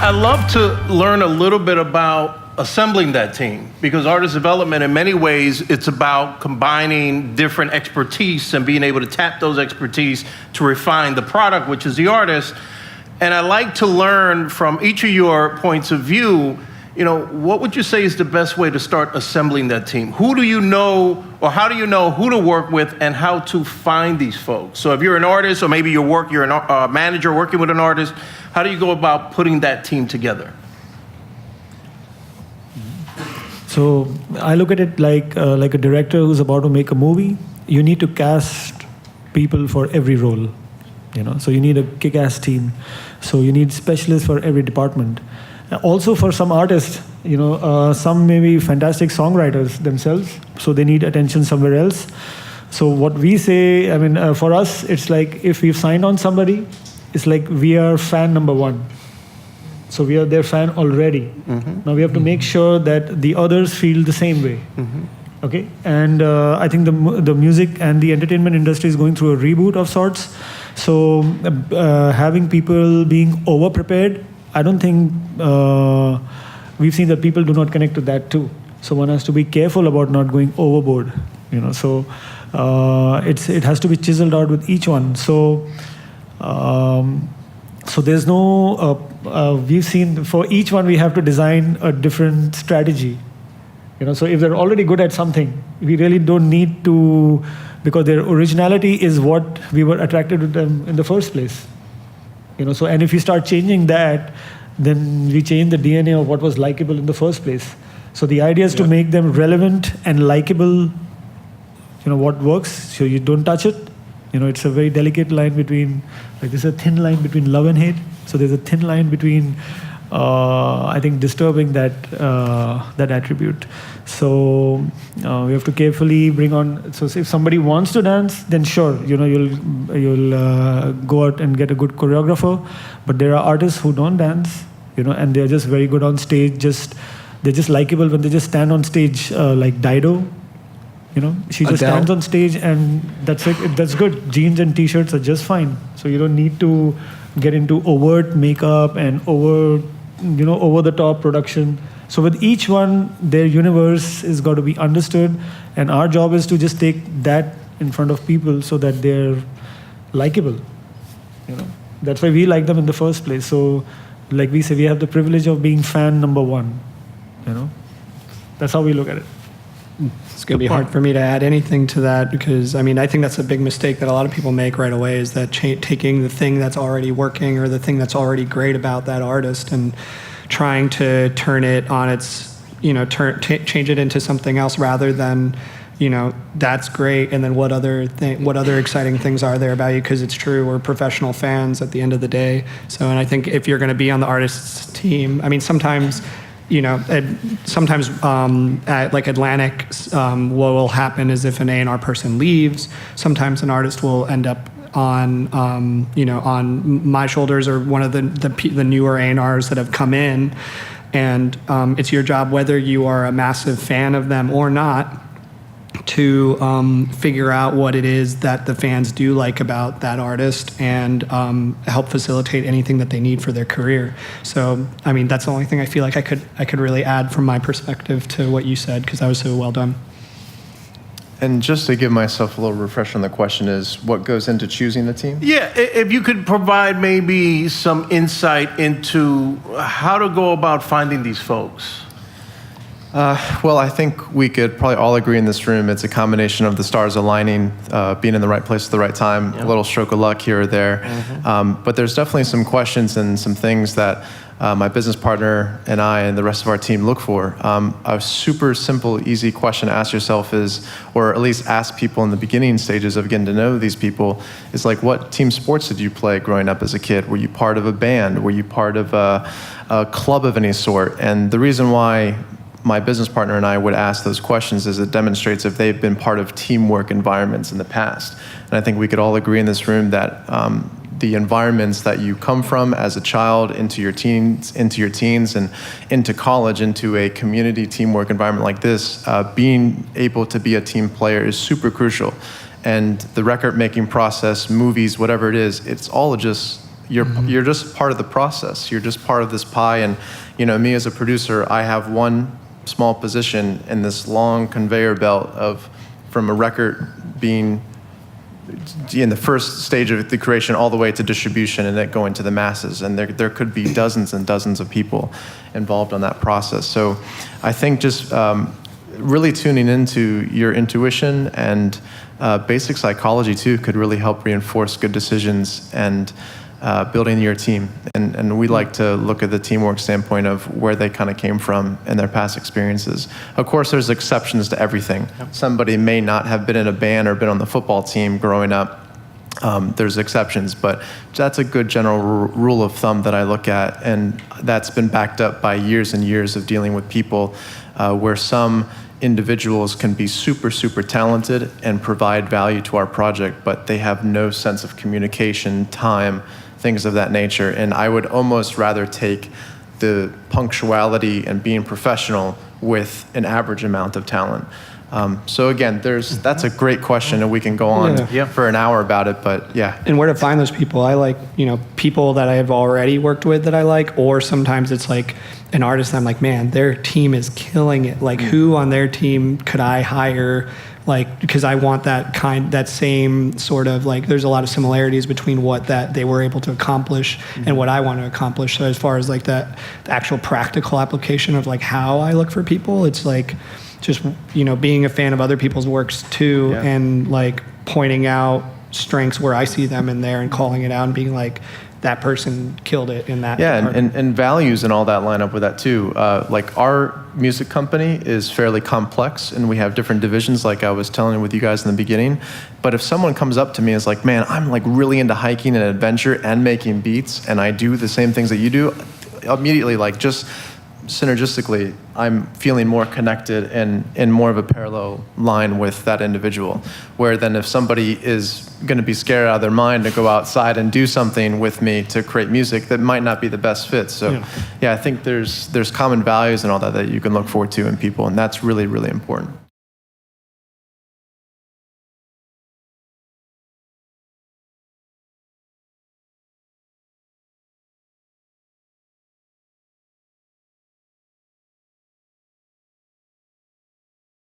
I love to learn a little bit about assembling that team, because artist development, in many ways, it's about combining different expertise and being able to tap those expertise to refine the product, which is the artist. And I like to learn from each of your points of view, what would you say is the best way to start assembling that team? Who do you know, or how do you know who to work with and how to find these folks? So if you're an artist, or maybe you're a manager working with an artist, how do you go about putting that team together? So I look at it like a director who's about to make a movie. You need to cast people for every role. So you need a kick-ass team. So you need specialists for every department. Also for some artists, some may be fantastic songwriters themselves, so they need attention somewhere else. So what we say, for us, it's like if we've signed on somebody, it's like we are fan number one. So we are their fan already. Mm-hmm. Now we have to make sure that the others feel the same way. Mm-hmm. Okay, and I think the music and the entertainment industry is going through a reboot of sorts. So having people being over-prepared, I don't think we've seen that people do not connect to that too. So one has to be careful about not going overboard, So it has to be chiseled out with each one. So there's no. We've seen for each one we have to design a different strategy. So if they're already good at something, we really don't need to, because their originality is what we were attracted to them in the first place. So, and if you start changing that, then we change the DNA of what was likable in the first place. So the idea is to make them relevant and likable, what works, so you don't touch it. It's a very delicate line between, there's a thin line between love and hate. So there's a thin line between, I think, disturbing that attribute. So we have to carefully bring on. So if somebody wants to dance, then sure, you'll go out and get a good choreographer. But there are artists who don't dance, and they're just very good on stage. They're just likable when they just stand on stage, like Dido. She just stands on stage, and that's it. That's good. Jeans and t-shirts are just fine. So you don't need to get into overt makeup and over the top production. So with each one, their universe is got to be understood, and our job is to just take that in front of people so that they're likable. That's why we like them in the first place. So, like we say, we have the privilege of being fan number one. That's how we look at it. It's going to be hard for me to add anything to that, because I think that's a big mistake that a lot of people make right away, is that taking the thing that's already working or the thing that's already great about that artist and trying to turn it on its, change it into something else rather than, that's great, and then what other exciting things are there about you? Because it's true, we're professional fans at the end of the day. So, and I think if you're going to be on the artist's team, sometimes. Sometimes at like Atlantic, what will happen is if an A&R person leaves, sometimes an artist will end up on on my shoulders, or one of the newer A&Rs that have come in, and it's your job, whether you are a massive fan of them or not, to figure out what it is that the fans do like about that artist, and help facilitate anything that they need for their career. So, that's the only thing I feel like I could really add from my perspective to what you said, because that was so well done. And just to give myself a little refresh on the question, is what goes into choosing the team? Yeah, if you could provide maybe some insight into how to go about finding these folks. Well, I think we could probably all agree in this room it's a combination of the stars aligning, being in the right place at the right time, a little stroke of luck here or there. Mm-hmm. But there's definitely some questions and some things that my business partner and I and the rest of our team look for. A super simple, easy question to ask yourself is, or at least ask people in the beginning stages of getting to know these people, is like, what team sports did you play growing up as a kid? Were you part of a band? Were you part of a club of any sort? And the reason why my business partner and I would ask those questions is it demonstrates if they've been part of teamwork environments in the past. And I think we could all agree in this room that the environments that you come from as a child into your teens, and into college, into a community teamwork environment like this, being able to be a team player is super crucial. And the record-making process, movies, whatever it is, it's all just You're just part of the process. You're just part of this pie. And, me as a producer, I have one small position in this long conveyor belt from a record being in the first stage of the creation all the way to distribution and it going to the masses. And there could be dozens and dozens of people involved on that process. So I think just really tuning into your intuition and basic psychology too could really help reinforce good decisions and building your team. And we like to look at the teamwork standpoint of where they kind of came from and their past experiences. Of course, there's exceptions to everything. Somebody may not have been in a band or been on the football team growing up. There's exceptions, but that's a good general rule of thumb that I look at, and that's been backed up by years and years of dealing with people where some individuals can be super, super talented and provide value to our project, but they have no sense of communication, time, things of that nature. And I would almost rather take the punctuality and being professional with an average amount of talent. So again, that's a great question, and we can go on for an hour about it, but yeah. And where to find those people? I like, people that I have already worked with that I like, or sometimes it's like an artist that I'm like, man, their team is killing it. Like, who on their team could I hire? Like, because I want that same sort of, like, there's a lot of similarities between what that they were able to accomplish and what I want to accomplish. So as far as like that, the actual practical application of like how I look for people, it's like just, being a fan of other people's works too, and like pointing out strengths where I see them in there and calling it out and being like, that person killed it in that department. and values and all that line up with that too. Like, our music company is fairly complex, and we have different divisions, like I was telling with you guys in the beginning. But if someone comes up to me and is like, man, I'm like really into hiking and adventure and making beats, and I do the same things that you do, immediately, like, just synergistically, I'm feeling more connected and in more of a parallel line with that individual. Where then if somebody is going to be scared out of their mind to go outside and do something with me to create music, that might not be the best fit. So I think there's common values and all that you can look forward to in people, and that's really, really important.